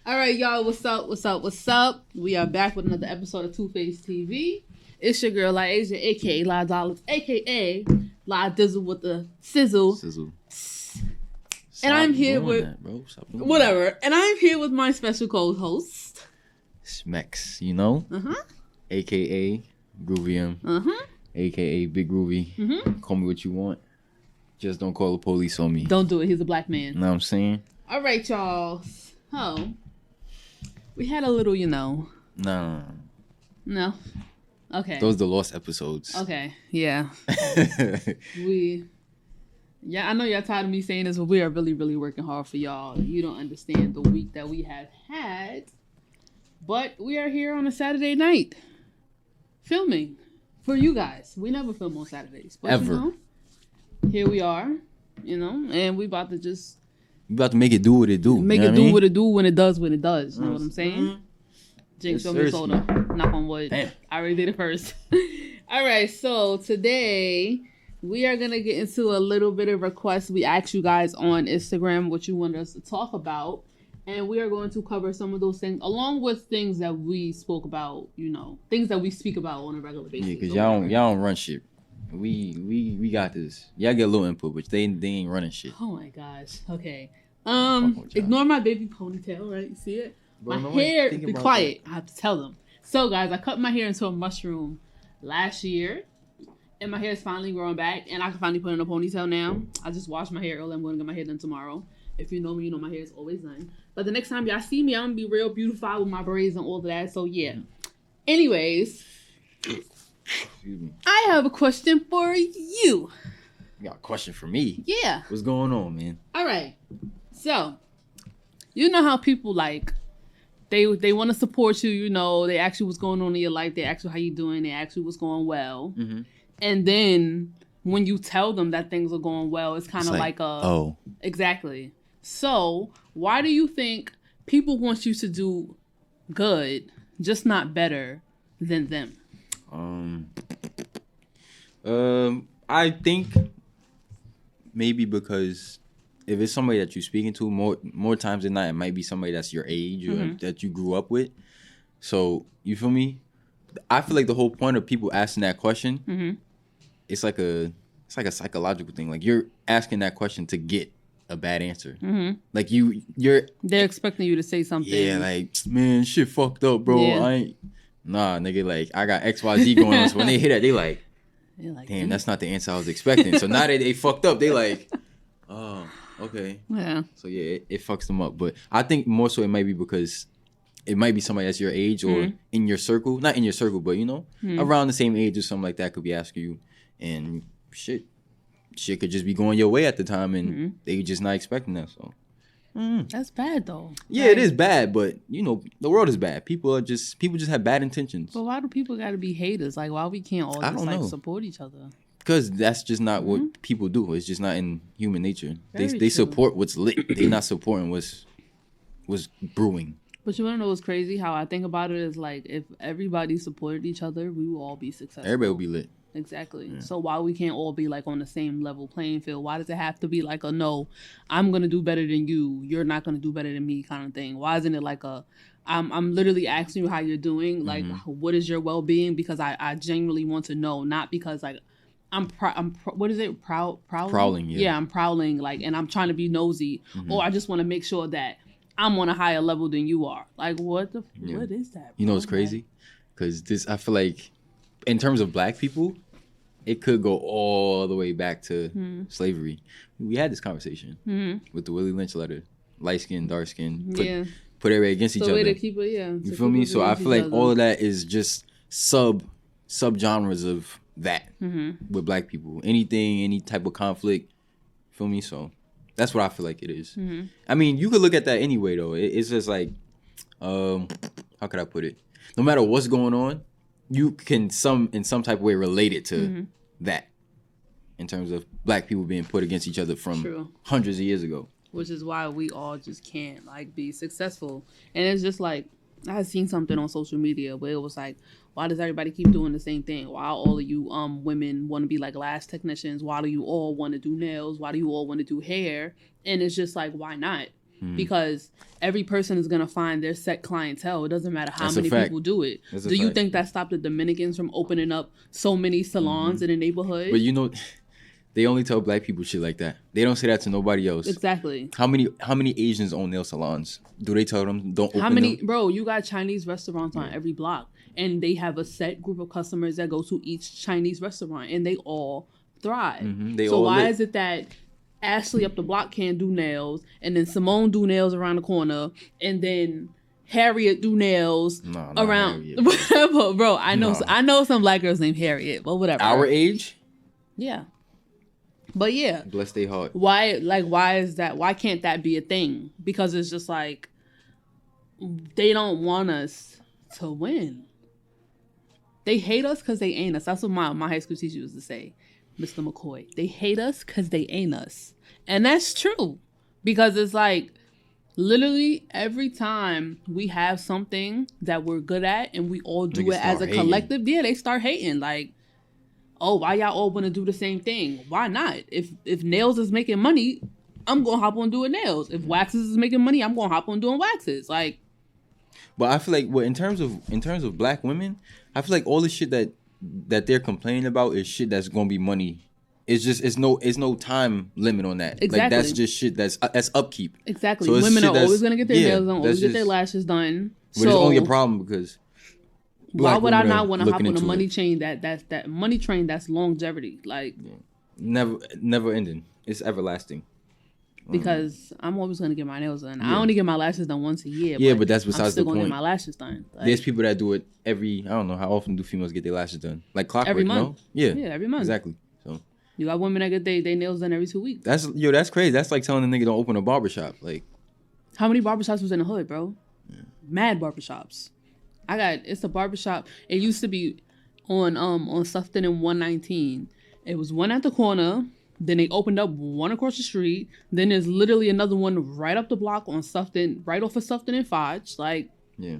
All right, y'all. What's up? What's up? What's up? We are back with another episode of 2FacedTV. It's your girl, La Asia, a.k.a. La Dollars, a.k.a. La Dizzle with the sizzle. Sizzle. And I'm here with... that, bro. Whatever. That. And I'm here with my special co-host. Smex, you know? Uh-huh. A.k.a. Groovium. Uh-huh. A.k.a. Big Groovy. Mm-hmm. Call me what you want. Just don't call the police on me. Don't do it. He's a black man. Know what I'm saying? All right, y'all. So, we had a little, No. No? Okay. Those are the lost episodes. Okay. Yeah. Yeah, I know y'all tired of me saying this, but we are really, really working hard for y'all. You don't understand the week that we have had. But we are here on a Saturday night filming for you guys. We never film on Saturdays. But, Ever. Here we are, and we about to just... You about to make it do what it do. Make it do what it do when it does what it does. You know what I'm saying? Mm-hmm. Jinx, show me soda. Knock on wood. Damn. I already did it first. All right, so today we are going to get into a little bit of requests. We asked you guys on Instagram what you wanted us to talk about. And we are going to cover some of those things along with things that we spoke about, things that we speak about on a regular basis. Yeah, because y'all don't run shit. We got this. Y'all get a little input, but they ain't running shit. Oh my gosh. Okay. Ignore my baby ponytail, right? You see it? Bro, my hair, be quiet. I have to tell them. So, guys, I cut my hair into a mushroom last year, and my hair is finally growing back, and I can finally put in a ponytail now. I just washed my hair earlier. I'm going to get my hair done tomorrow. If you know me, you know my hair is always done. But the next time y'all see me, I'm going to be real beautified with my braids and all of that. So, yeah. Anyways, excuse me. I have a question for you. You got a question for me? Yeah. What's going on, man? All right. So, you know how people they want to support you, they ask you what's going on in your life, they ask you how you doing, they ask you what's going well. Mm-hmm. And then when you tell them that things are going well, it's kind of like oh. Exactly. So, why do you think people want you to do good, just not better than them? I think maybe because if it's somebody that you're speaking to more times than not, it might be somebody that's your age or Mm-hmm. that you grew up with. So you feel me? I feel like the whole point of people asking that question, Mm-hmm. it's like a psychological thing. Like you're asking that question to get a bad answer. Mm-hmm. Like they're expecting you to say something. Yeah, like, man, shit fucked up, bro. Yeah. I ain't. Nah, nigga, like, I got XYZ going on. So when they hear that, they like, like, damn, that's not the answer I was expecting. So now that they fucked up, they like, oh, okay. Yeah. So yeah, it fucks them up. But I think more so it might be because it might be somebody that's your age or in your circle. Not in your circle, but, around the same age or something like that could be asking you. And shit could just be going your way at the time and they just not expecting that, so. That's bad though. Yeah, it is bad, but the world is bad. People just have bad intentions. But why do people gotta be haters? Like, why we can't all just support each other? Because that's just not what people do. It's just not in human nature. Very They true. support what's lit. They're not supporting what's brewing. But you wanna know what's crazy? How I think about it is like if everybody supported each other, we will all be successful. Everybody will be lit. Exactly. Yeah. So why we can't all be like on the same level playing field? Why does it have to be like a no, I'm gonna do better than you, you're not gonna do better than me kind of thing? Why isn't it like I'm literally asking you how you're doing, like what is your well-being, because I genuinely want to know, not because like what is it, prowling? Yeah, I'm prowling, like, and I'm trying to be nosy, or I just want to make sure that I'm on a higher level than you are. Like, what is that? You know what's crazy? Because I feel like in terms of black people, it could go all the way back to slavery. We had this conversation with the Willie Lynch letter. Light skin, dark skin, put everybody against each other. Way to keep it, you feel me? So I feel like all of that is just sub genres of that with black people. Any type of conflict, feel me? So that's what I feel like it is. I mean, you could look at that anyway though. It's just like, how could I put it? No matter what's going on, you can in some type of way relate it to that, in terms of black people being put against each other from hundreds of years ago. Which is why we all just can't like be successful. And it's just like, I had seen something on social media where it was like, why does everybody keep doing the same thing? Why all of you women want to be like lash technicians? Why do you all want to do nails? Why do you all want to do hair? And it's just like, why not? because every person is going to find their set clientele. It doesn't matter how many people do it. Do you think that stopped the Dominicans from opening up so many salons in the neighborhood? But you know, they only tell black people shit like that. They don't say that to nobody else. Exactly. How many Asians own nail salons? Do they tell them don't open them? Bro, you got Chinese restaurants on every block, and they have a set group of customers that go to each Chinese restaurant, and they all thrive. So why is it that Ashley up the block can't do nails, and then Simone do nails around the corner, and then Harriet do nails around whatever, bro? I know some black girls named Harriet, but whatever. Our age? Yeah. But yeah. Bless their heart. Why is that? Why can't that be a thing? Because it's just like they don't want us to win. They hate us because they ain't us. That's what my high school teacher used to say, Mr. McCoy. They hate us because they ain't us. And that's true. Because it's like literally every time we have something that we're good at and we all do it as a collective, they start hating. Like, oh, why y'all all want to do the same thing? Why not? If nails is making money, I'm going to hop on doing nails. If waxes is making money, I'm going to hop on doing waxes. Like, but I feel like in terms of black women, I feel like all the shit that they're complaining about is shit that's going to be money. It's no time limit on that. Exactly. Like that's just shit that's upkeep. Exactly. So women are always going to get their nails done, always get their lashes done. But it's only a problem because why would I not want to hop on a money chain that money train that's longevity? Like never ending. It's everlasting. Because I'm always gonna get my nails done. I only get my lashes done once a year. Yeah, but that's besides the point. I'm still gonna get my lashes done. Like, there's people that do it every. I don't know how often do females get their lashes done? Like clockwork, every month. No? Yeah, every month. Exactly. So you got women that get their nails done every 2 weeks. That's crazy. That's like telling a nigga don't open a barbershop. Like, how many barbershops was in the hood, bro? Yeah. Mad barbershops. It's a barbershop. It used to be on Sufton and 119. It was one at the corner. Then they opened up one across the street. Then there's literally another one right up the block on Sufton, right off of Sufton and Foch. Like, yeah,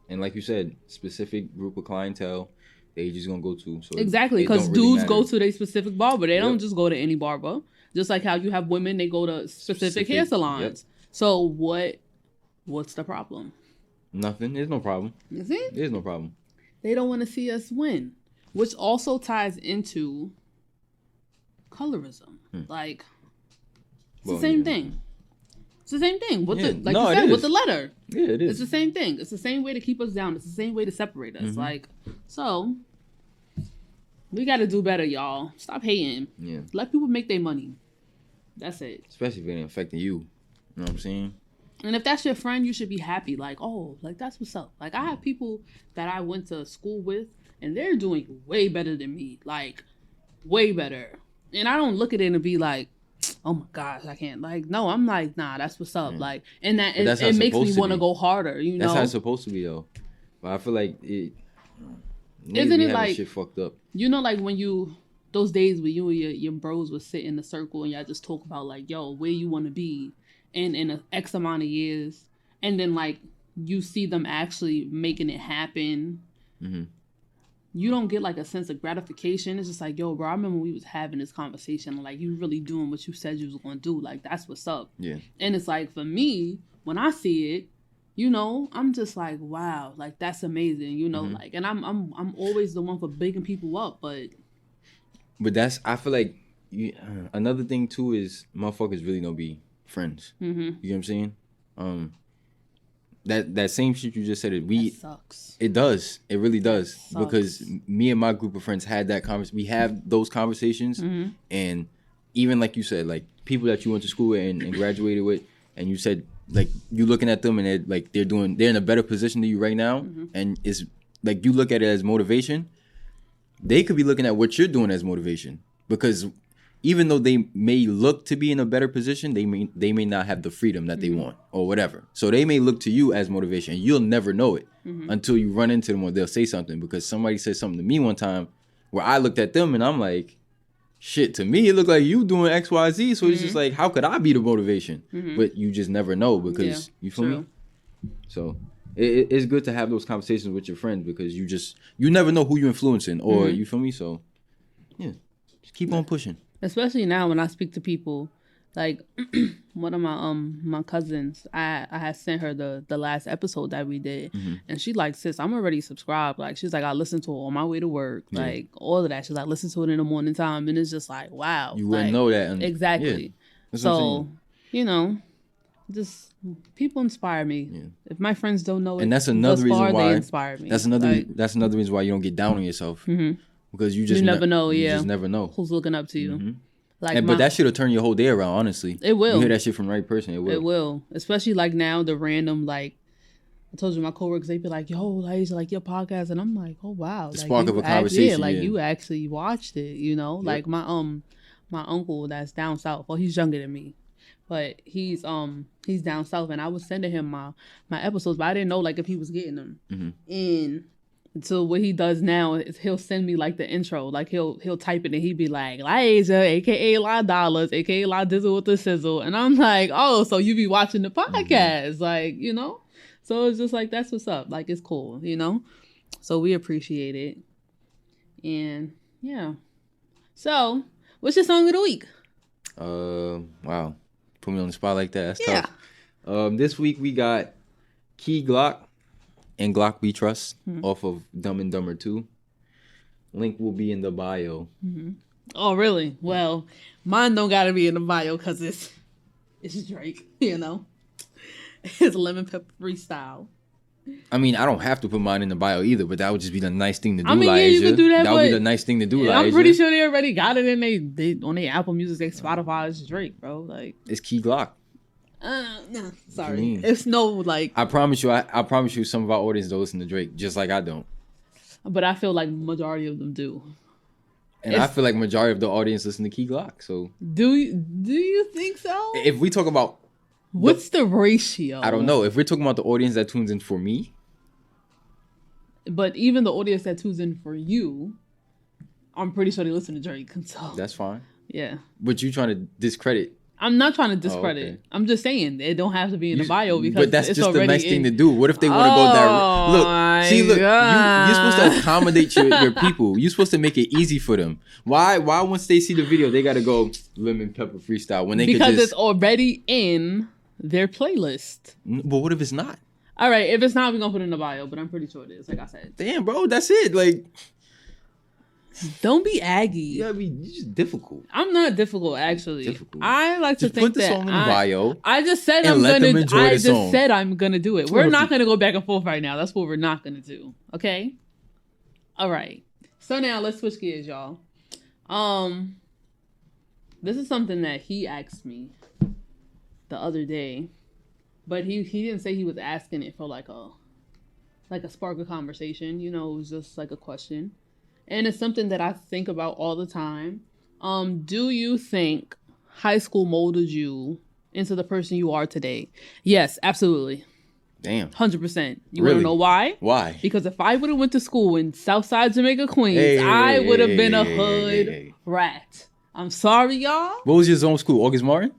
and like you said, specific group of clientele they just gonna go to. So exactly, because dudes go to their specific barber. They don't just go to any barber. Just like how you have women, they go to specific hair salons. Yep. So what's the problem? Nothing. There's no problem. You see? There's no problem. They don't want to see us win, which also ties into colorism. Like, it's the same thing. It's the same thing. With the letter. Yeah, it is. It's the same thing. It's the same way to keep us down. It's the same way to separate us. Like, so we got to do better, y'all. Stop hating. Yeah. Let people make their money. That's it. Especially if it ain't affecting you. You know what I'm saying? And if that's your friend, you should be happy. Like, oh, like that's what's up. Like, I have people that I went to school with, and they're doing way better than me. Like, way better. And I don't look at it and be like, oh my gosh, I can't. Like, no, I'm like, nah, that's what's up. Yeah. Like, and that it makes me want to go harder. You know, that's how it's supposed to be though. But I feel like it. Isn't it like shit fucked up? You know, like when those days where you and your bros would sit in a circle and y'all just talk about like, yo, where you want to be in a X amount of years, and then like you see them actually making it happen. Mm-hmm. You don't get like a sense of gratification. It's just like, yo, bro, I remember we was having this conversation. Like, you really doing what you said you was going to do. Like, that's what's up. Yeah. And it's like, for me, when I see it, you know, I'm just like, wow, like, that's amazing. You know, like, and I'm always the one for bigging people up, but that's, I feel like another thing too is motherfuckers really don't be friends. Mm-hmm. You know what I'm saying? That same shit you just said, that sucks. It does. It really does. Because me and my group of friends had that conversation. We have those conversations. Mm-hmm. And even like you said, like people that you went to school with and graduated with, and you said like you looking at them and they're in a better position than you right now. Mm-hmm. And it's like you look at it as motivation. They could be looking at what you're doing as motivation. Because even though they may look to be in a better position, they may not have the freedom that they want or whatever. So they may look to you as motivation. You'll never know it until you run into them or they'll say something. Because somebody said something to me one time where I looked at them and I'm like, shit, to me it looked like you doing X, Y, Z. So it's just like, how could I be the motivation? But you just never know because you feel me? So it's good to have those conversations with your friends because you never know who you're influencing or you feel me? So yeah, just keep on pushing. Especially now when I speak to people Like one of my cousins, I had sent her the last episode that we did, and she like, sis, I'm already subscribed. Like she's like, I listen to it on my way to work, like all of that. She's like, listen to it in the morning time, and it's just like, wow, you wouldn't know that exactly. Yeah, so you know, just people inspire me. Yeah. If my friends don't know it, and that's another reason why they inspire me. That's another reason why you don't get down on yourself, because you never know. You just never know who's looking up to you. Like but that shit'll turn your whole day around, honestly. It will. You hear that shit from the right person, it will. It will. Especially like now, the random, like, I told you my coworkers, they be like, yo, I used to like your podcast. And I'm like, oh, wow. The like, spark of a conversation. Yeah, like you actually watched it, you know? Yep. Like my uncle that's down south. Well, he's younger than me. But he's down south. And I was sending him my episodes, but I didn't know, like, if he was getting them. And so what he does now is he'll send me like the intro, like he'll type it and he'd be like, Liza, aka La Dollars, aka La Dizzle with the Sizzle. And I'm like, oh, so you be watching the podcast, like, you know? So it's just like, that's what's up. Like, it's cool, you know? So we appreciate it. And yeah. So what's your song of the week? Wow. Put me on the spot like that. That's tough. This week we got Key Glock and Glock We Trust off of Dumb and Dumber 2. Link will be in the bio. Oh, really? Well, mine don't gotta be in the bio because it's Drake, you know? It's Lemon Pepper Freestyle. I mean, I don't have to put mine in the bio either, but that would just be the nice thing to do, I mean, yeah, you could do that. That would be the nice thing to do, yeah, I'm pretty sure they already got it in they on their Apple Music, their Spotify. It's Drake, bro. Like, it's Key Glock. No, sorry. It's no, like... I promise you some of our audience don't listen to Drake, just like I don't. But I feel like majority of them do. And I feel like majority of the audience listen to Key Glock, so... Do you think so? If we talk about... What's the ratio? I don't know. If we're talking about the audience that tunes in for me... But even the audience that tunes in for you, I'm pretty sure they listen to Drake, so... That's fine. Yeah. But you trying to discredit... I'm not trying to discredit. Oh, okay. I'm just saying it don't have to be in the bio because but that's it's just already the nice thing to do. What if they want to go that? Look, you're supposed to accommodate your people. You're supposed to make it easy for them. Why once they see the video they gotta go Lemon Pepper Freestyle when they because it's already in their playlist. But what if it's not? All right, if it's not, we're gonna put it in the bio. But I'm pretty sure it is. Like I said. Damn, bro, that's it. Like. Don't be aggy. Yeah, I mean, you're just difficult. I'm not difficult, actually. I like to think put the song in the bio. I just said I'm gonna. I just said I'm gonna do it. We're not gonna go back and forth right now. That's what we're not gonna do. Okay. All right. So now let's switch gears, y'all. This is something that he asked me the other day, but he didn't say he was asking it for like a spark of conversation. You know, it was just like a question. And it's something that I think about all the time. Do you think high school molded you into the person you are today? Yes, absolutely. Damn. 100%. You want to know why? Why? Because if I would have went to school in Southside Jamaica, Queens, I would have been a hood rat. I'm sorry, y'all. What was your zone school? August Martin?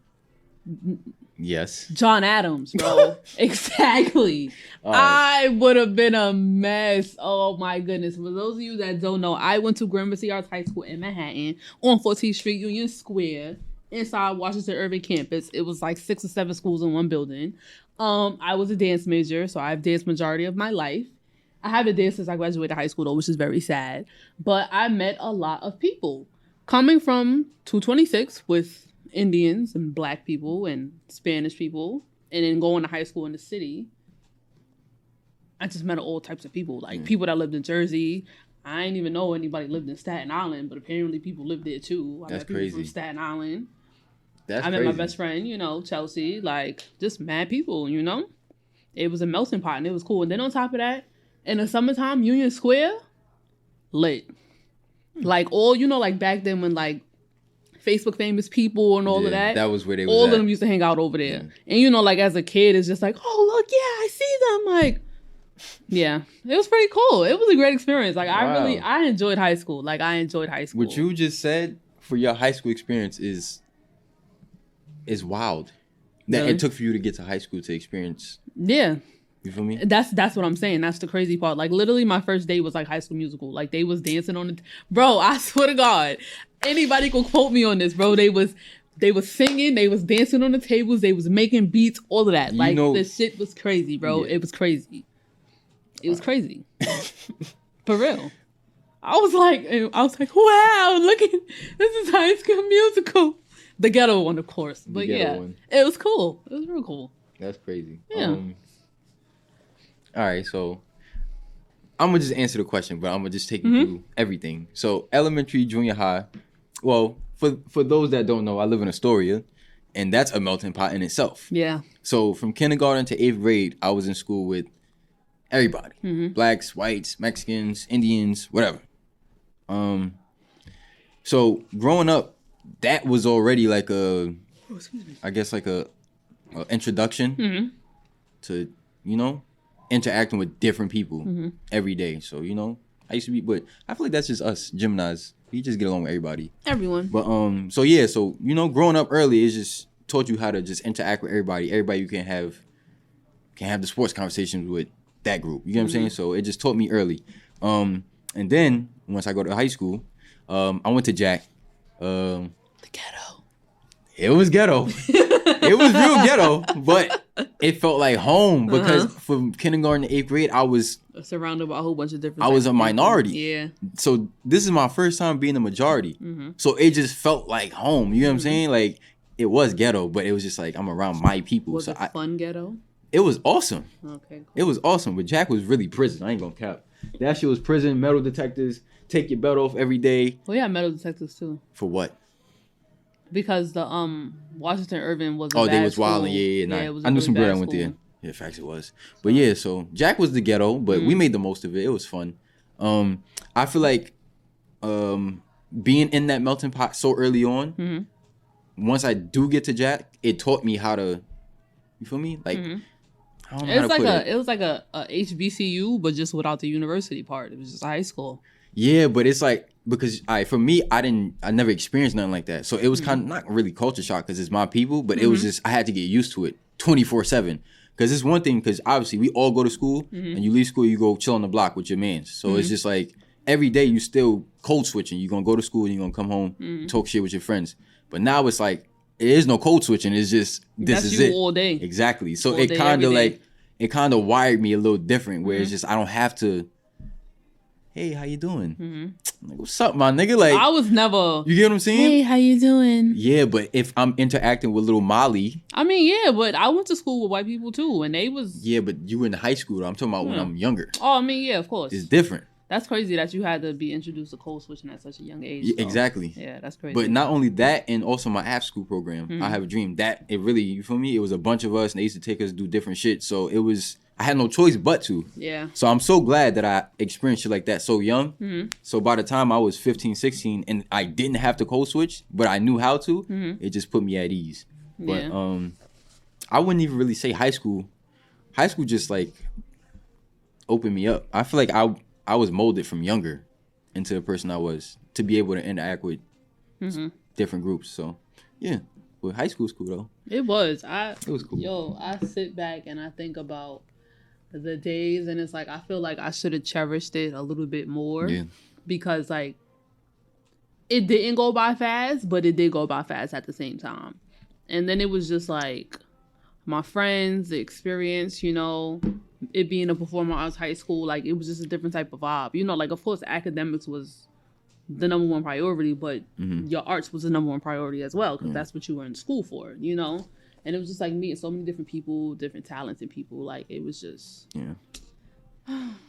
Yes. John Adams, bro. Exactly. Right. I would have been a mess. Oh my goodness. For those of you that don't know, I went to Gramercy Arts High School in Manhattan on 14th Street, Union Square, inside Washington Urban Campus. It was like 6 or 7 schools in one building. I was a dance major, so I've danced majority of my life. I haven't danced since I graduated high school though, which is very sad. But I met a lot of people. Coming from 226 with Indians and Black people and Spanish people, and then going to high school in the city, I just met all types of people. Like people that lived in Jersey. I didn't even know anybody lived in Staten Island, but apparently people lived there too. I met people from Staten Island. I met my best friend, you know, Chelsea. Like just mad people, you know. It was a melting pot and it was cool. And then on top of that, in the summertime, Union Square, lit. Like all, you know, like back then when like Facebook famous people and all of that. That was where they all of them used to hang out over there. Yeah. And you know, like as a kid, it's just like, oh look, yeah, I see them. Like, yeah, it was pretty cool. It was a great experience. Like I enjoyed high school. Like I enjoyed high school. What you just said for your high school experience is wild. That it took for you to get to high school to experience. Yeah. You feel me? That's what I'm saying. That's the crazy part. Like literally my first day was like High School Musical. Like they was dancing on it. Bro, I swear to God, anybody could quote me on this, bro. They was They was singing, they was dancing on the tables, they was making beats, all of that. Like, the shit was crazy, bro. Yeah. It was crazy. It was crazy. For real. I was like, wow, look at, this is High School Musical. The ghetto one, of course. But yeah, it was cool. It was real cool. That's crazy. Yeah. All right, so I'm going to just answer the question, but I'm going to just take you through everything. So elementary, junior high. Well, for those that don't know, I live in Astoria, and that's a melting pot in itself. Yeah. So from kindergarten to 8th grade, I was in school with everybody. Blacks, whites, Mexicans, Indians, whatever. So growing up, that was already like I guess like a introduction to, you know, interacting with different people every day. So, you know, I used to be, but I feel like that's just us Geminis. We just get along with everybody. Everyone. But so yeah, so you know, growing up early is just taught you how to just interact with everybody. Everybody you can have the sports conversations with that group. You get what I'm saying? So it just taught me early. And then once I go to high school, I went to Jack. The ghetto. It was ghetto. It was real ghetto, but it felt like home because from kindergarten to 8th grade, I was surrounded by a whole bunch of different. I was a minority. Yeah. So this is my first time being a majority. So it just felt like home. You know what I'm saying? Like it was ghetto, but it was just like I'm around my people. Was it fun ghetto? It was awesome. Okay. Cool. It was awesome, but Jack was really prison. I ain't gonna cap. That shit was prison. Metal detectors. Take your belt off every day. Well, yeah, metal detectors too. For what? Because the Washington Irving was they was wilding. Yeah. I knew some girl that went there. Yeah, facts it was. But yeah, so Jack was the ghetto, but we made the most of it. It was fun. I feel like being in that melting pot so early on, once I do get to Jack, it taught me how to, you feel me? Like, I don't know how to put it. It was like a HBCU, but just without the university part. It was just high school. Yeah, but it's like, because for me, I never experienced nothing like that. So it was kind of not really culture shock because it's my people, but it was just, I had to get used to it 24/7. Because it's one thing, because obviously we all go to school and you leave school, you go chill on the block with your mans. So it's just like every day you still code switching. You're going to go to school and you're going to come home, talk shit with your friends. But now it's like, it is no code switching. It's just, this is it. All day. Exactly. So it kind of like, it kind of wired me a little different where it's just, I don't have to, hey, how you doing? Like, what's up, my nigga? Like, I was never. You get what I'm saying? Hey, how you doing? Yeah, but if I'm interacting with little Molly. I mean, yeah, but I went to school with white people too, and they was. Yeah, but you were in high school. I'm talking about when I'm younger. Oh, I mean, yeah, of course. It's different. That's crazy that you had to be introduced to code switching at such a young age. Yeah, exactly. Yeah, that's crazy. But not only that, and also my after school program, I Have a Dream. That it really, you feel me? It was a bunch of us, and they used to take us to do different shit. So it was. I had no choice but to. Yeah. So I'm so glad that I experienced shit like that so young. So by the time I was 15, 16, and I didn't have to code switch, but I knew how to, it just put me at ease. But I wouldn't even really say high school. High school just like opened me up. I feel like I was molded from younger into the person I was to be able to interact with different groups. So yeah. But high school's cool though. It was. It was cool. Yo, I sit back and I think about the days, and it's like I feel like I should have cherished it a little bit more. Yeah. Because like it didn't go by fast, but it did go by fast at the same time. And then it was just like my friends, the experience, you know, it being a performing arts high school, like it was just a different type of vibe. You know, like of course academics was the number one priority, but your arts was the number one priority as well, because that's what you were in school for, you know? And it was just like meeting so many different people, different talented people. Like it was just,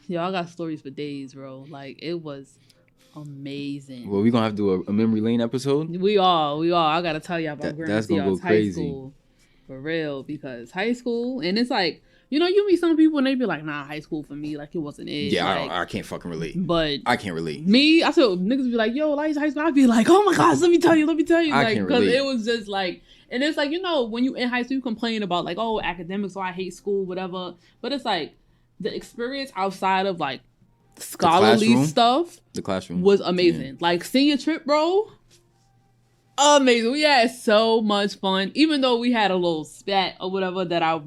yo, I got stories for days, bro. Like it was amazing. Well, we're gonna have to do a memory lane episode. We are. I gotta tell you about that's gonna go crazy. High school for real, because high school, and it's like, you know, you meet some people and they be like, nah, high school for me, like it wasn't it. Yeah, like, I can't fucking relate. But I can't relate. Me, I feel niggas be like, yo, like high school. I'd be like, oh my gosh, let me tell you. I like, can't relate. Because it was just like, and it's like, you know, when you in high school, you complain about like, oh, academics, or I hate school, whatever. But it's like the experience outside of like scholarly stuff. The classroom was amazing. Yeah. Like senior trip, bro. Amazing. We had so much fun, even though we had a little spat or whatever that I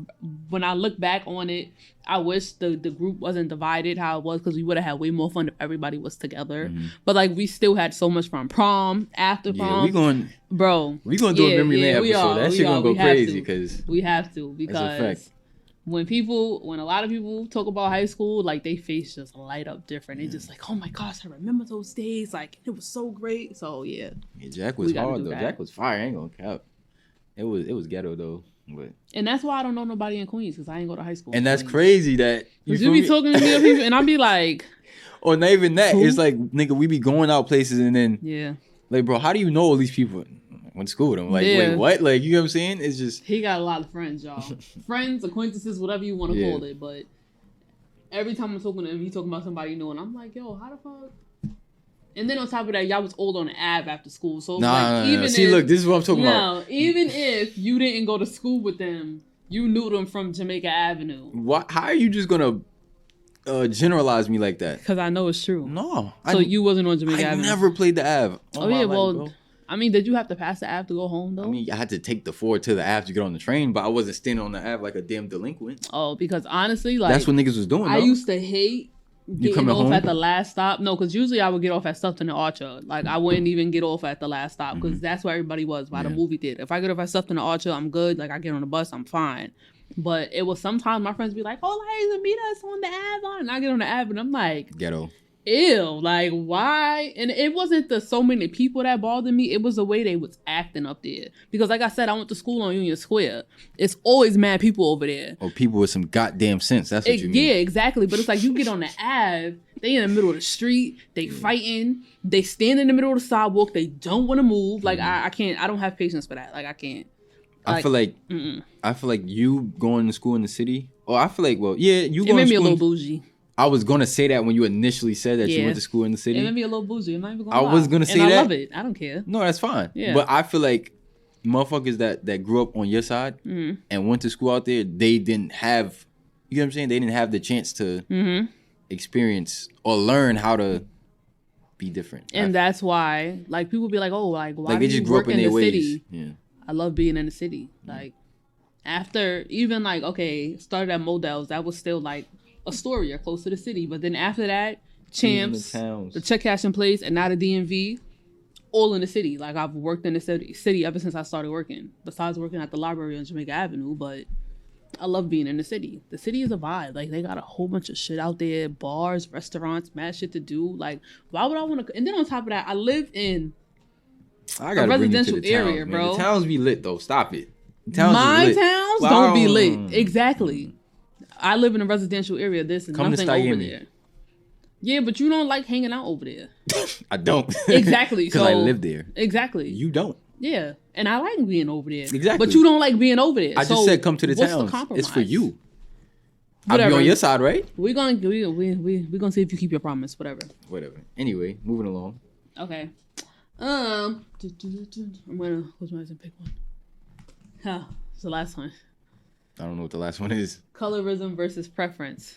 when I look back on it, I wish the group wasn't divided how it was, because we would have had way more fun if everybody was together. But like, we still had so much from prom, after prom. We going do a memory lane episode. That shit gonna go crazy because we have to, because when a lot of people talk about high school, like, they face just light up different. They just like, oh my gosh, I remember those days. Like, it was so great. So yeah. Jack was hard though. Jack was fire. I ain't gonna cap. It was ghetto though. And that's why I don't know nobody in Queens, because I ain't go to high school. And that's crazy that you be talking to me people, and I'll be like, or not even that. Who? It's like, nigga, we be going out places, and then like, bro, how do you know all these people? Went to school with them. Like, wait, what? Like, you know what I'm saying? It's just, he got a lot of friends, y'all. Friends, acquaintances, whatever you want to call it. But every time I'm talking to him, he talking about somebody new, and I'm like, yo, how the fuck? And then on top of that, y'all was old on the Ave after school. So even see, look, this is what I'm talking about. Even if you didn't go to school with them, you knew them from Jamaica Avenue. What? How are you just gonna generalize me like that? Because I know it's true. No. So you wasn't on Jamaica Avenue? I never played the Ave. Oh yeah, well, I mean, did you have to pass the Ave to go home, though? I mean, I had to take the 4 to the Ave to get on the train, but I wasn't standing on the Ave like a damn delinquent. Oh, because honestly, like... That's what niggas was doing, I used to hate getting off at the last stop. No, because usually I would get off at Sufton and Archer. Like, I wouldn't even get off at the last stop, because that's where everybody was by the movie theater. If I get off at Sufton and Archer, I'm good. Like, I get on the bus, I'm fine. But it was sometimes my friends be like, oh, like, meet us on the Ave. And I get on the Ave, and I'm like... Ghetto. Ew, like, why? And it wasn't the so many people that bothered me. It was the way they was acting up there. Because like I said, I went to school on Union Square. It's always mad people over there. Or people with some goddamn sense. That's what you mean. Yeah, exactly. But it's like, you get on the Ave, they in the middle of the street, they fighting, they stand in the middle of the sidewalk, they don't want to move. Like, I can't, I don't have patience for that. Like, I can't. Like, I feel like you going to school in the city, or I feel like, well, yeah, you going to school. It made me a little bougie. I was going to say that when you initially said that you went to school in the city. It made me a little bougie. I'm not even going to lie. I was going to say that. I love it. I don't care. No, that's fine. Yeah. But I feel like motherfuckers that grew up on your side and went to school out there, they didn't have, you know what I'm saying? They didn't have the chance to experience or learn how to be different. And that's why, like, people be like, oh, like, why do you work in the city? Yeah. I love being in the city. Like, after, even like, okay, started at Models, that was still like Astoria, close to the city. But then after that, Champs, the check cashing place, and now the DMV, all in the city. Like, I've worked in the city ever since I started working, besides working at the library on Jamaica Avenue. But I love being in the city. The city is a vibe. Like, they got a whole bunch of shit out there, bars, restaurants, mad shit to do. Like, why would I want to? And then on top of that, I live in a residential area, bro. The towns be lit though. Stop it. My towns don't be lit. Exactly. I live in a residential area. There's nothing over there. Yeah, but you don't like hanging out over there. I don't. Exactly. Because I live there. Exactly. You don't. Yeah, and I like being over there. Exactly. But you don't like being over there. I just said come to the towns. It's for you. I'll be on your side, right? We're gonna see if you keep your promise. Whatever. Anyway, moving along. Okay. I'm gonna close my eyes and pick one. It's the last one. I don't know what the last one is. Colorism versus preference.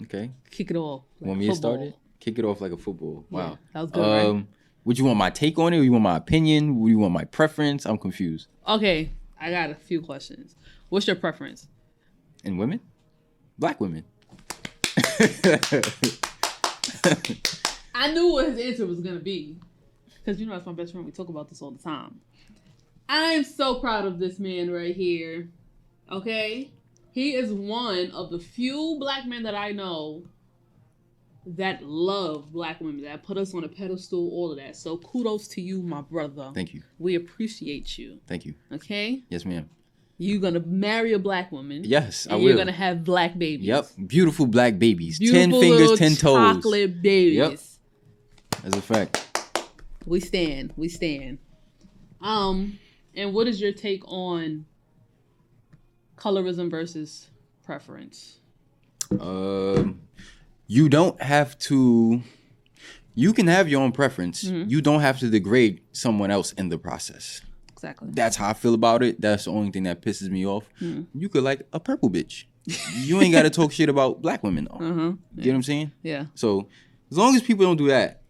Okay. Kick it off. Like want me to start it? Kick it off like a football. Wow. Yeah, that was good, right? Would you want my take on it? Or you want my opinion? Would you want my preference? I'm confused. Okay. I got a few questions. What's your preference? In women? Black women. I knew what his answer was going to be. Because you know that's my best friend. We talk about this all the time. I'm so proud of this man right here. Okay? He is one of the few black men that I know that love black women, that put us on a pedestal, all of that. So kudos to you, my brother. Thank you. We appreciate you. Thank you. Okay? Yes, ma'am. You're going to marry a black woman. Yes, I will. You're going to have black babies. Yep. Beautiful black babies. Beautiful 10 fingers, 10 toes. Chocolate babies. Yep. That's a fact. We stand. And what is your take on colorism versus preference? You don't have to. You can have your own preference. You don't have to degrade someone else in the process. Exactly. That's how I feel about it. That's the only thing that pisses me off. You could like a purple bitch. You ain't got to talk shit about black women though. You know what I'm saying? Yeah. So as long as people don't do that,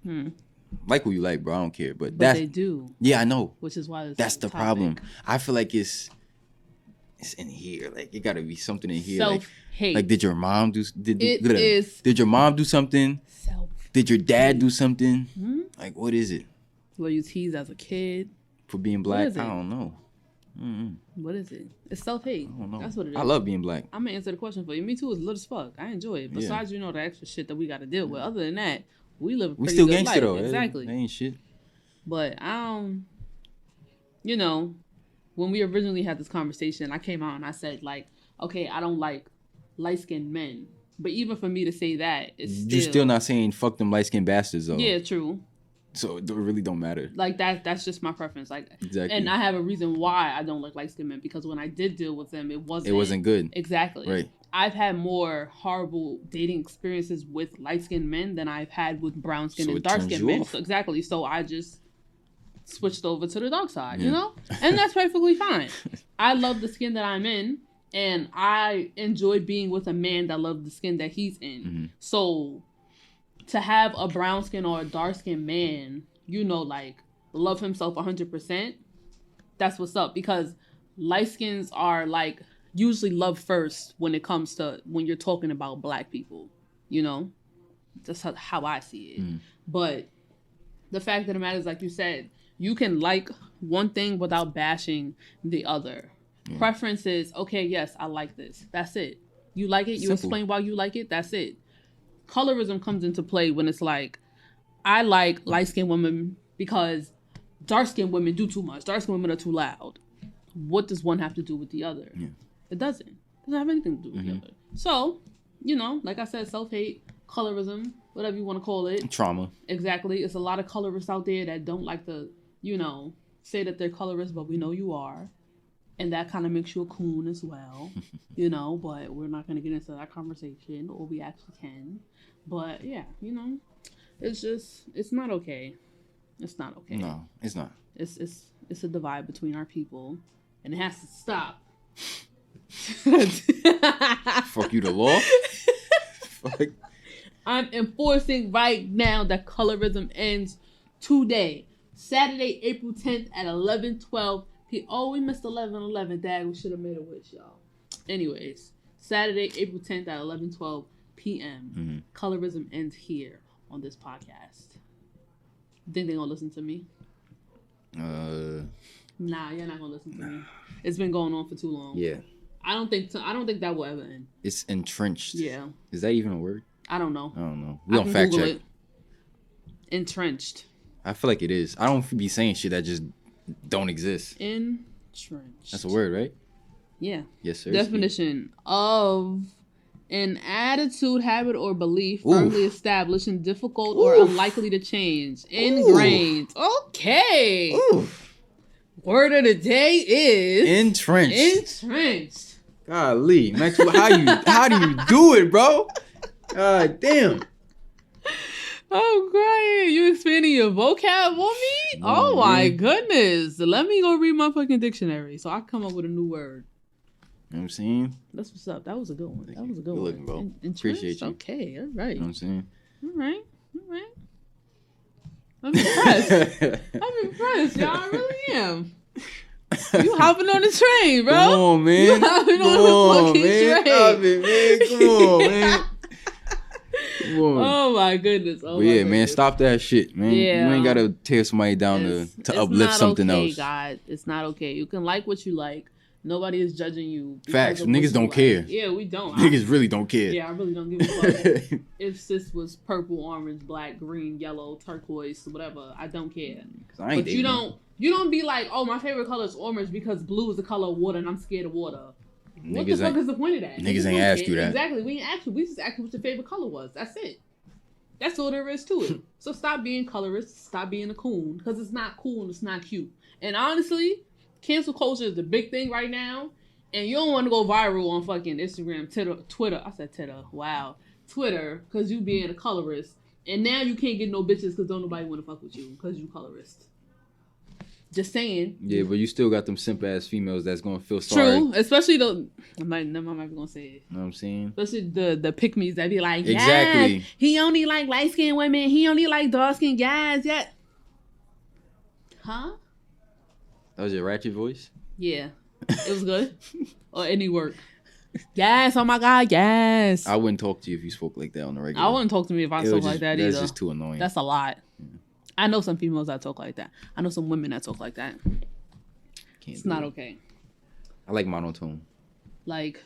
like who you like, bro, I don't care. But they do. Yeah, I know. Which is why that's the problem. I feel like it's it's in here. Like, it gotta be something in here. Self-hate. Like, did your mom do? Did your mom do something? Self-hate. Did your dad do something? Mm-hmm. Like, what is it? Were you teased as a kid for being black? I don't know. Mm-hmm. What is it? It's self-hate. I don't know. That's what it is. I love being black. I'm gonna answer the question for you. Me too. It's lit as fuck. I enjoy it. Besides, the extra shit that we got to deal with. Other than that, we live a pretty good life. We still gangster though. Exactly. That ain't shit. But you know, when we originally had this conversation, I came out and I said, like, okay, I don't like light-skinned men. But even for me to say that, you're still not saying fuck them light-skinned bastards, though. Yeah, true. So it really don't matter. Like, that's just my preference. Like, exactly. And I have a reason why I don't like light-skinned men, because when I did deal with them, it wasn't good. Exactly. Right. I've had more horrible dating experiences with light-skinned men than I've had with brown-skinned and dark-skinned men. So, exactly. So I just switched over to the dark side, you know? And that's perfectly fine. I love the skin that I'm in, and I enjoy being with a man that loves the skin that he's in. Mm-hmm. So to have a brown skin or a dark skin man, you know, like, love himself 100%, that's what's up. Because light skins are, like, usually love first when it comes to, when you're talking about black people, you know? That's how I see it. Mm. But the fact of the matter is, like you said, you can like one thing without bashing the other. Yeah. Preference is, okay, yes, I like this. That's it. You like it, you explain why you like it, that's it. Colorism comes into play when it's like, I like light-skinned women because dark-skinned women do too much. Dark-skinned women are too loud. What does one have to do with the other? Yeah. It doesn't. It doesn't have anything to do with the other. So, you know, like I said, self-hate, colorism, whatever you want to call it. Trauma. Exactly. It's a lot of colorists out there that don't like to, you know, say that they're colorists, but we know you are. And that kind of makes you a coon as well, you know, but we're not going to get into that conversation, or we actually can. But yeah, you know, it's just, it's not okay. It's not okay. No, it's not. It's a divide between our people, and it has to stop. Fuck you, the law? Fuck. I'm enforcing right now that colorism ends today. Saturday, April 10th at 11:12. We missed 11:11. Dad, we should have made a wish, y'all. Anyways, Saturday, April 10th at 11:12 p.m. Mm-hmm. Colorism ends here on this podcast. Think they gonna listen to me? Nah, you're not gonna listen to me. It's been going on for too long. Yeah. I don't think that will ever end. It's entrenched. Yeah. Is that even a word? I don't know. We don't fact check. Entrenched. I feel like it is. I don't be saying shit that just don't exist. Entrenched. That's a word, right? Yeah. Yes, sir. Definition of an attitude, habit, or belief firmly established and difficult or unlikely to change. Ingrained. Okay. Word of the day is entrenched. Entrenched. Golly, Max, how do you do it, bro? God damn. Oh, great. You expanding your vocab on me? Oh, my goodness. Let me go read my fucking dictionary so I can come up with a new word. You know what I'm saying? That's what's up. That was a good one. That was a good one. Looking, bro. Appreciate you. Okay, all right. You know what I'm saying? All right. I'm impressed. I'm impressed, y'all. I really am. You hopping on the train, bro. Come on, man. You hopping on the fucking train. Stop it, man. Come on, man. Oh my goodness. Oh, but yeah, goodness. Man, stop that shit, man. Yeah. You ain't gotta tear somebody down to uplift something else. God, it's not okay. You can like what you like. Nobody is judging you. Facts. Niggas don't care. Yeah, we don't. Niggas really don't care. Yeah, I really don't give a fuck. If this was purple, orange, black, green, yellow, turquoise, whatever, I don't care. But you don't be like, oh, my favorite color is orange because blue is the color of water and I'm scared of water. What the fuck is the point of that? Niggas ain't ask you that. Exactly. We ain't asked you. We just asked you what your favorite color was. That's it. That's all there is to it. So stop being colorist. Stop being a coon. Because it's not cool and it's not cute. And honestly, cancel culture is the big thing right now. And you don't want to go viral on fucking Instagram, Twitter. I said Twitter. Wow. Twitter. Because you being a colorist. And now you can't get no bitches because don't nobody want to fuck with you. Because you colorist. Just saying. Yeah, but you still got them simp ass females that's gonna feel sorry. True, especially I'm not even gonna say it. You know what I'm saying? Especially the pick-me's that be like, yeah, exactly. He only like light skinned women. He only like dark skinned guys. Yeah. Huh? That was your ratchet voice? Yeah. It was good? Or any work? Yes, oh my God, yes. I wouldn't talk to you if you spoke like that on the regular. I wouldn't talk to me if I spoke like that either. That's just too annoying. That's a lot. Yeah. I know some females that talk like that. I know some women that talk like that. It's not okay. I like monotone. Like,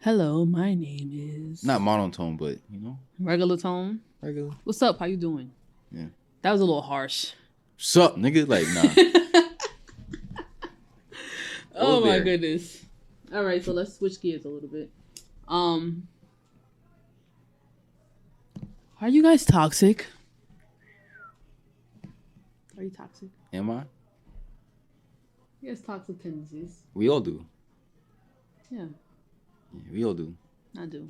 hello, my name is... Not monotone, but, you know. Regular tone? Regular. What's up? How you doing? Yeah. That was a little harsh. What's up, nigga? Like, nah. Oh, my goodness. All right, so let's switch gears a little bit. Are you guys toxic? Are you toxic? Am I? He has toxic tendencies. We all do. Yeah. We all do. I do.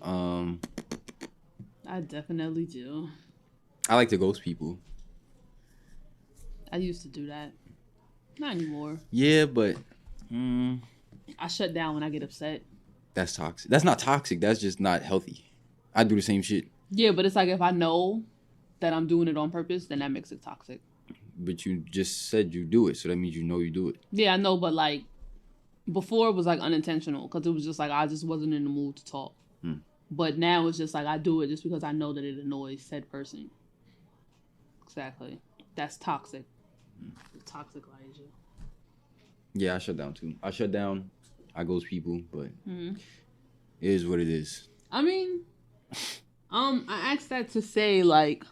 I definitely do. I like to ghost people. I used to do that. Not anymore. Yeah, but... I shut down when I get upset. That's toxic. That's not toxic. That's just not healthy. I do the same shit. Yeah, but it's like if I know that I'm doing it on purpose, then that makes it toxic. But you just said you do it, so that means you know you do it. Yeah, I know, but like before it was like unintentional because it was just like I just wasn't in the mood to talk. But now it's just like I do it just because I know that it annoys said person. Exactly. That's toxic. Toxic, Elijah. Yeah, I shut down too. I shut down. I ghost people, but it is what it is. I mean, I asked that to say like,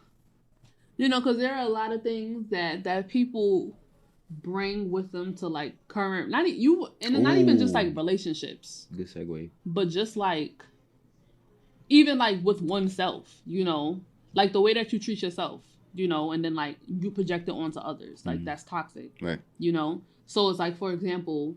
you know, because there are a lot of things that people bring with them to like current, not even just like relationships. Good segue. But just like, even like with oneself, you know, like the way that you treat yourself, you know, and then like you project it onto others, like that's toxic, right? You know. So it's like, for example,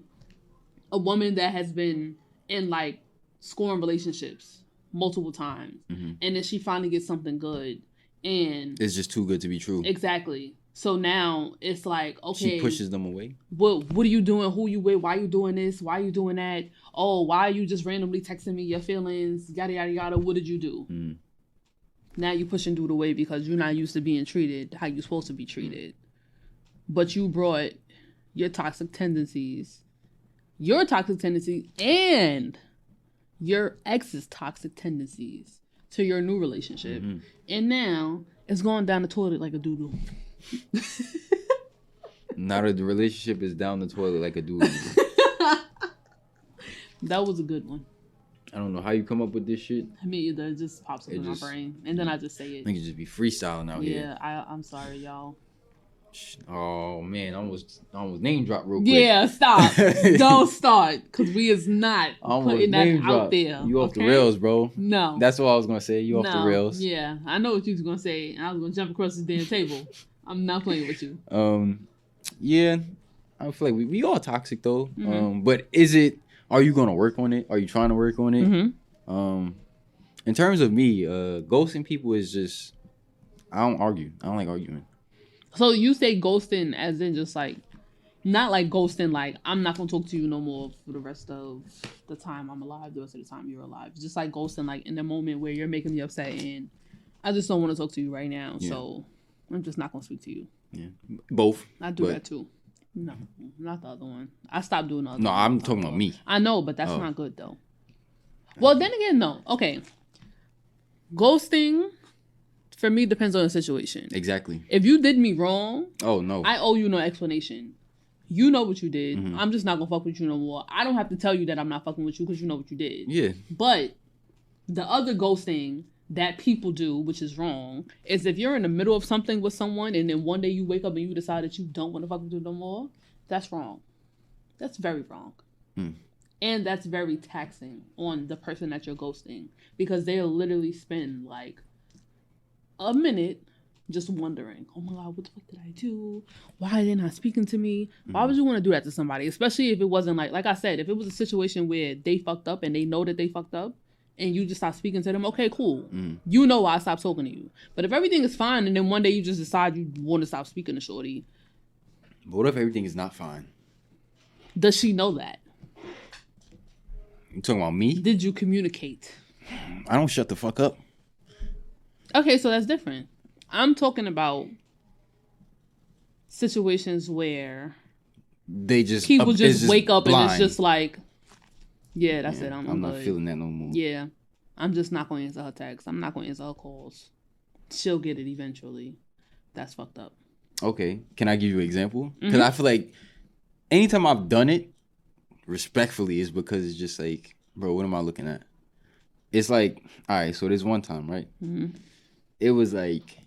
a woman that has been in like scorn relationships multiple times, and then she finally gets something good, and it's just too good to be true. Exactly. So now it's like, okay, she pushes them away. What are you doing? Who you with? Why you doing this? Why you doing that? Oh, why are you just randomly texting me your feelings? Yada yada yada. What did you do? Now you pushing dude away because you're not used to being treated how you're supposed to be treated, but you brought your toxic tendencies, and your ex's toxic tendencies to your new relationship. And now it's going down the toilet like a doodle. Now that the relationship is down the toilet like a doodle. That was a good one. I don't know how you come up with this shit. Me either. It just pops up in my brain. And then I just say it. I think you just be freestyling out here. Yeah, I'm sorry, y'all. Oh man, I almost name drop real quick. Yeah, stop. Don't start, because we is not putting that out there. You off the rails, bro. No. That's what I was gonna say. You off the rails. Yeah, I know what you was gonna say, and I was gonna jump across this damn table. I'm not playing with you. Yeah, I feel like we all toxic though. But are you gonna work on it? Are you trying to work on it? In terms of me, ghosting people is just, I don't argue. I don't like arguing. So you say ghosting as in just like, not like ghosting like, I'm not going to talk to you no more for the rest of the time I'm alive, the rest of the time you're alive. It's just like ghosting like in the moment where you're making me upset and I just don't want to talk to you right now. Yeah. So I'm just not going to speak to you. Yeah. Both. I do that too. No, not the other one. I stopped doing the other one. No, I'm talking about me. I know, but that's not good though. Well, then again, no. Okay. Ghosting... for me, depends on the situation. Exactly. If you did me wrong, oh no, I owe you no explanation. You know what you did. I'm just not gonna fuck with you no more. I don't have to tell you that I'm not fucking with you because you know what you did. Yeah. But the other ghosting that people do, which is wrong, is if you're in the middle of something with someone and then one day you wake up and you decide that you don't want to fuck with them no more, that's wrong. That's very wrong. And that's very taxing on the person that you're ghosting because they'll literally spend like a minute just wondering, oh my God, what the fuck did I do? Why are they not speaking to me? Why would you want to do that to somebody? Especially if it wasn't like I said, if it was a situation where they fucked up and they know that they fucked up and you just stop speaking to them, okay, cool. You know why I stopped talking to you. But if everything is fine and then one day you just decide you want to stop speaking to shorty. But what if everything is not fine? Does she know that? You talking about me? Did you communicate? I don't shut the fuck up. Okay, so that's different. I'm talking about situations where they just people just wake up blind. and it's just like, yeah, that's it. I'm not feeling that no more. Yeah, I'm just not going to answer her texts. I'm not going to answer her calls. She'll get it eventually. That's fucked up. Okay, can I give you an example? Because I feel like anytime I've done it respectfully is because it's just like, bro, what am I looking at? It's like, all right, so there's one time, right? It was like,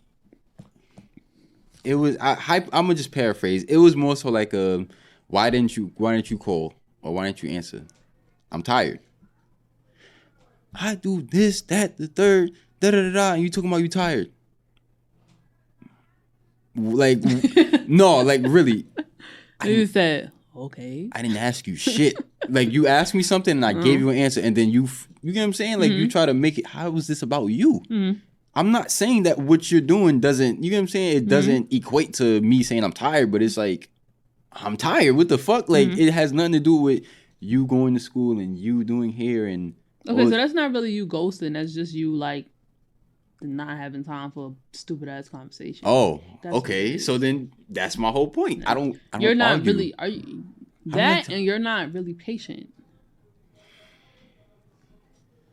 I'm gonna just paraphrase. It was more so like why didn't you call or why didn't you answer? I'm tired. I do this, that, the third, and you talking about you tired. Like, no, like really. You said, okay. I didn't ask you shit. Like, you asked me something and I gave you an answer, and then you get what I'm saying? Like, you try to make it, how is this about you? I'm not saying that what you're doing doesn't, you get what I'm saying? It doesn't equate to me saying I'm tired, but it's like, I'm tired. What the fuck? Like, it has nothing to do with you going to school and you doing hair and. Okay, so that's not really you ghosting. That's just you, like, not having time for a stupid ass conversation. Oh, that's okay. So then that's my whole point. No. I don't You're not argue. Really, are you that, and you're not really patient.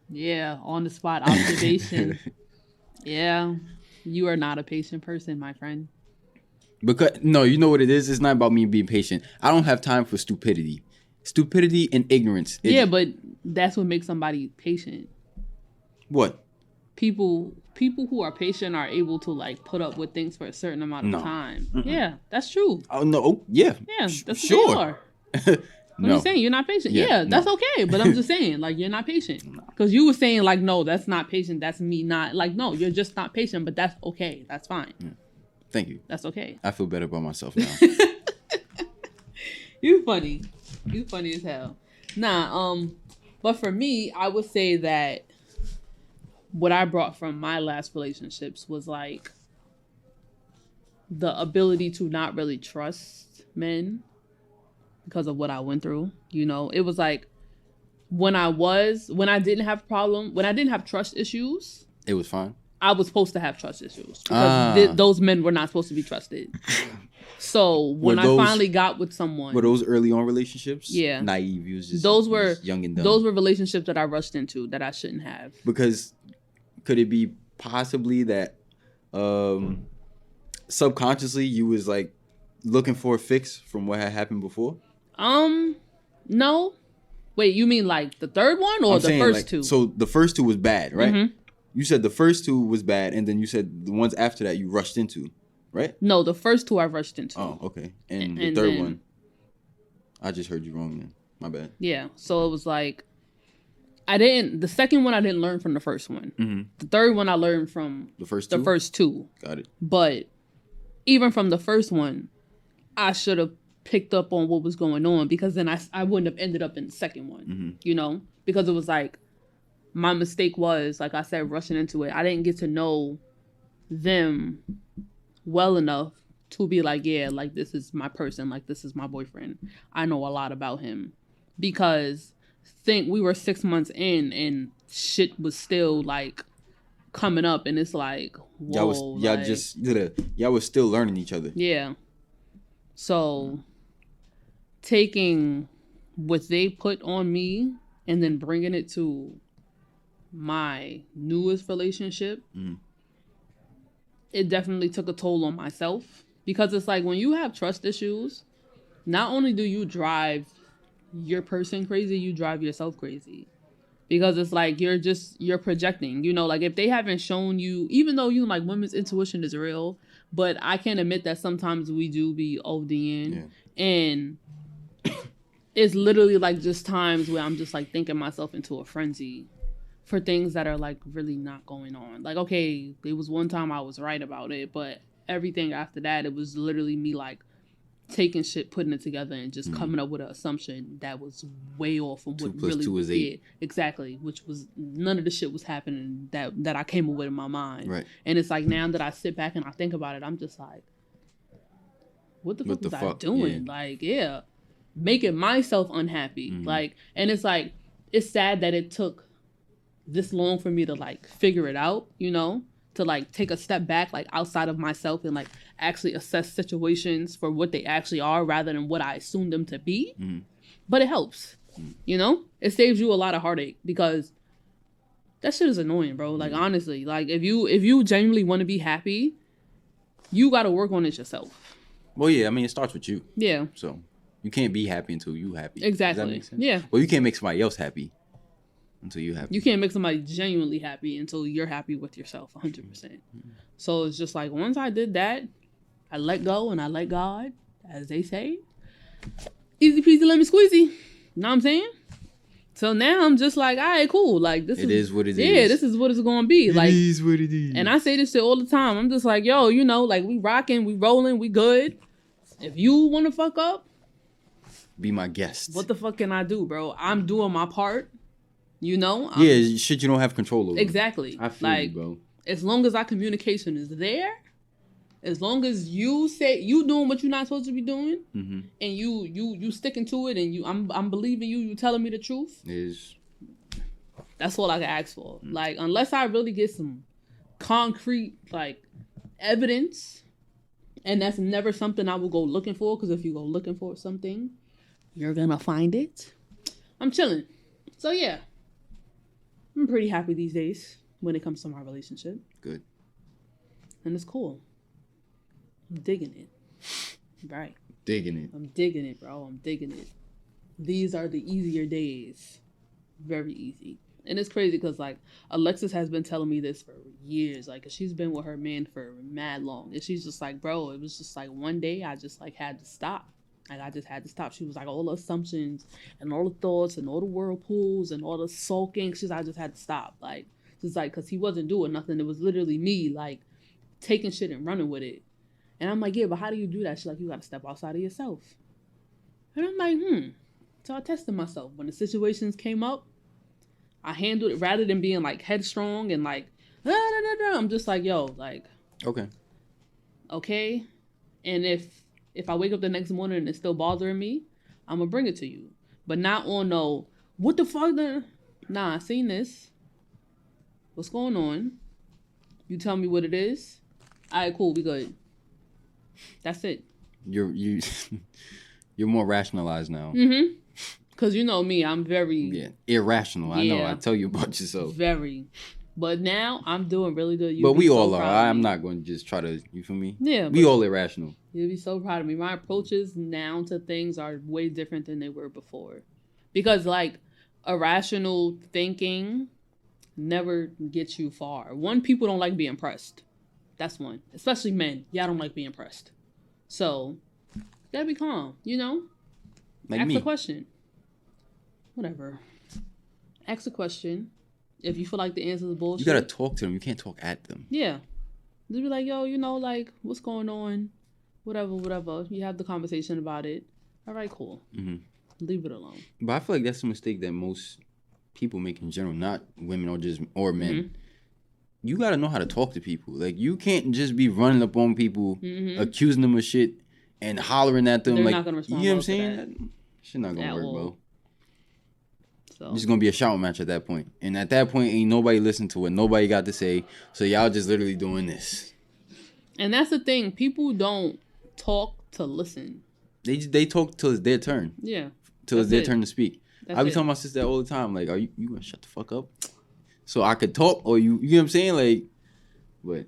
Yeah, on the spot observation. Yeah, you are not a patient person, my friend. Because no, you know what it is? It's not about me being patient. I don't have time for stupidity and ignorance. Yeah, but that's what makes somebody patient. What? People who are patient are able to, like, put up with things for a certain amount of time. Yeah, that's true. Oh no, yeah, that's sure. What you are. I'm just saying you're not patient. Yeah, that's okay. But I'm just saying, like, you're not patient. Because you were saying, like, no, that's not patient. That's me not. Like, no, you're just not patient. But that's okay. That's fine. Yeah. Thank you. That's okay. I feel better about myself now. You funny. You funny as hell. Nah, but for me, I would say that what I brought from my last relationships was, like, the ability to not really trust men because of what I went through. You know, it was like when I didn't have trust issues. It was fine. I was supposed to have trust issues because those men were not supposed to be trusted. So when I finally got with someone, were those early on relationships? Yeah, naive. You was just young and dumb. Those were relationships that I rushed into that I shouldn't have. Because could it be possibly that subconsciously you was like looking for a fix from what had happened before? No. Wait, you mean like the third one or the first, like, two? So the first two was bad, right? You said the first two was bad, and then you said the ones after that you rushed into, right? No, the first two I rushed into. Oh, okay. And the third one, I just heard you wrong then. My bad. Yeah. So it was like, the second one I didn't learn from the first one. The third one I learned from the first two. Got it. But even from the first one, I should have picked up on what was going on, because then I wouldn't have ended up in the second one, you know? Because it was like, my mistake was, like I said, rushing into it. I didn't get to know them well enough to be like, yeah, like, this is my person, like, this is my boyfriend. I know a lot about him. Because we were 6 months in and shit was still, like, coming up, and it's like, whoa. Y'all was still learning each other. Yeah. So taking what they put on me and then bringing it to my newest relationship, it definitely took a toll on myself, because it's like, when you have trust issues, not only do you drive your person crazy, you drive yourself crazy, because it's like you're projecting, you know, like, if they haven't shown you, even though you, like, women's intuition is real, but I can admit that sometimes we do be ODing, and it's literally like just times where I'm just like thinking myself into a frenzy for things that are like really not going on. Like, okay, there was one time I was right about it, but everything after that, it was literally me like taking shit, putting it together, and just coming up with an assumption that was way off from what really was it. Exactly, which was none of the shit was happening that I came up with in my mind. Right. And it's like, now that I sit back and I think about it, I'm just like, what the fuck was I doing? Yeah. Like, yeah, making myself unhappy. Like, and it's like, it's sad that it took this long for me to like figure it out, you know, to like take a step back, like outside of myself, and like actually assess situations for what they actually are rather than what I assume them to be. But it helps. You know? It saves you a lot of heartache because that shit is annoying, bro. Like, honestly, like, if you genuinely want to be happy, you got to work on it yourself. Well, yeah, I mean, it starts with you. Yeah. So you can't be happy until you happy. Exactly. Does that make sense? Yeah. Well, you can't make somebody else happy until you happy. You can't make somebody genuinely happy until you're happy with yourself 100%. So it's just like, once I did that, I let go and I let God, as they say. Easy peasy, lemon squeezy. You know what I'm saying? So now I'm just like, all right, cool. Like, this is what it is. Yeah, this is what it's going to be. Like, it is what it is. And I say this shit all the time. I'm just like, yo, you know, like, we rocking, we rolling, we good. If you want to fuck up, be my guest. What the fuck can I do, bro? I'm doing my part. You know? Shit you don't have control over. Exactly. I feel you, bro. As long as our communication is there, as long as you say you doing what you're not supposed to be doing, and you sticking to it, and I'm believing you telling me the truth. That's all I can ask for. Like, unless I really get some concrete like evidence, and that's never something I will go looking for, because if you go looking for something, you're gonna find it. I'm chilling. So yeah, I'm pretty happy these days when it comes to my relationship. Good. And it's cool. I'm digging it. Right. Digging it. I'm digging it, bro. I'm digging it. These are the easier days. Very easy. And it's crazy because, like, Alexis has been telling me this for years. Like, she's been with her man for mad long. And she's just like, bro, it was just like one day I just, like, had to stop. Like, I just had to stop. She was like, all the assumptions and all the thoughts and all the whirlpools and all the sulking. She's like, I just had to stop. Like, just like, because he wasn't doing nothing. It was literally me, like, taking shit and running with it. And I'm like, yeah, but how do you do that? She's like, you got to step outside of yourself. And I'm like, So I tested myself. When the situations came up, I handled it rather than being like headstrong and like, I'm just like, yo, like, okay. And if I wake up the next morning and it's still bothering me, I'm going to bring it to you. But not on no, what the fuck? Nah, I seen this. What's going on? You tell me what it is. All right, cool, we good. That's it. You're more rationalized now. Because you know me, I'm very irrational. I know. I tell you about yourself. Very. But now I'm doing really good. But we all are. I'm not going to just try to. You feel me? Yeah. We all irrational. You'll be so proud of me. My approaches now to things are way different than they were before, because like irrational thinking never gets you far. One, people don't like being pressed. That's one. Especially men. Y'all don't like being pressed. So, you gotta be calm, you know? Like Ask me. a question. Whatever. Ask a question. If you feel like the answer is bullshit. You gotta talk to them. You can't talk at them. Yeah. Just be like, yo, you know, like, what's going on? Whatever. You have the conversation about it. All right, cool. Leave it alone. But I feel like that's a mistake that most people make in general, not women or men. You gotta know how to talk to people. Like, you can't just be running up on people, accusing them of shit, and hollering at them. They're like, not gonna respond. You know what I'm saying? Shit not gonna work, bro. So. It's just gonna be a shout match at that point. And at that point, ain't nobody listen to what nobody got to say. So y'all just literally doing this. And that's the thing. People don't talk to listen. They talk till it's their turn. Yeah. Till it's their turn to speak. I be telling my sister all the time, like, are you gonna shut the fuck up? So I could talk, or you know what I'm saying? Like, but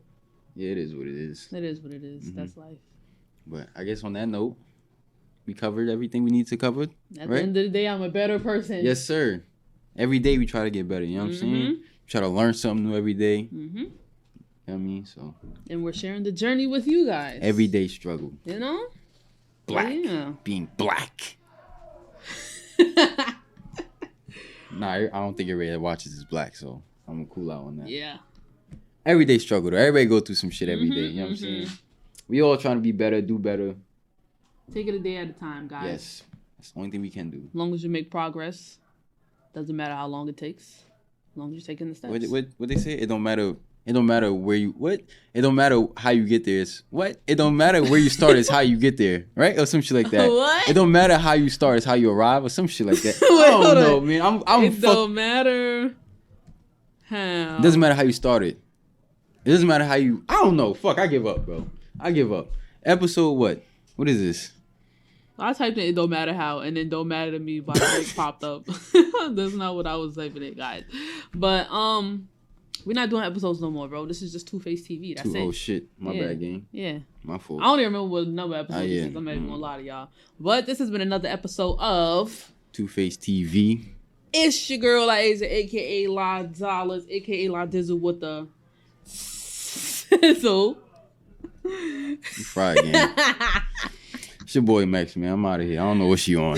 yeah, it is what it is. It is what it is. That's life. But I guess on that note, we covered everything we need to cover. At the end of the day, I'm a better person. Yes, sir. Every day we try to get better. You know what I'm saying? We try to learn something new every day. You know what I mean? So. And we're sharing the journey with you guys. Everyday struggle. You know? Black. Yeah. Being black. Nah, I don't think everybody that watches is black, so I'm gonna cool out on that. Yeah. Everyday struggle though. Everybody go through some shit every day. You know what I'm saying? We all trying to be better, do better. Take it a day at a time, guys. Yes. That's the only thing we can do. As long as you make progress, doesn't matter how long it takes. As long as you're taking the steps. What they say? It don't matter where you It don't matter how you get there. It's what? It don't matter where you start. It's how you get there, right? Or some shit like that. What? It don't matter how you start. It's how you arrive, or some shit like that. I don't know, man. It don't matter how. It doesn't matter how you started. It doesn't matter how you. I don't know. Fuck. I give up, bro. I give up. Episode what? What is this? I typed in "It Don't Matter How" and then "Don't Matter to Me" by Drake popped up. That's not what I was typing in, guys. But we're not doing episodes no more, bro. This is just 2FacedTV. That's it. Oh shit, my bad, gang. Yeah, my fault. I don't even remember what number episode this is. I'm not even gonna lie to y'all. But this has been another episode of 2FacedTV. It's your girl Liza, aka La Dollars, aka La Dizzle with the sizzle. You fried again. It's your boy Max, man. I'm out of here. I don't know what she on.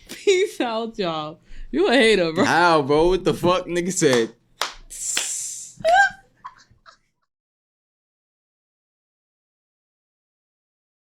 Peace out, y'all. You a hater, bro. How, bro? What the fuck, nigga said?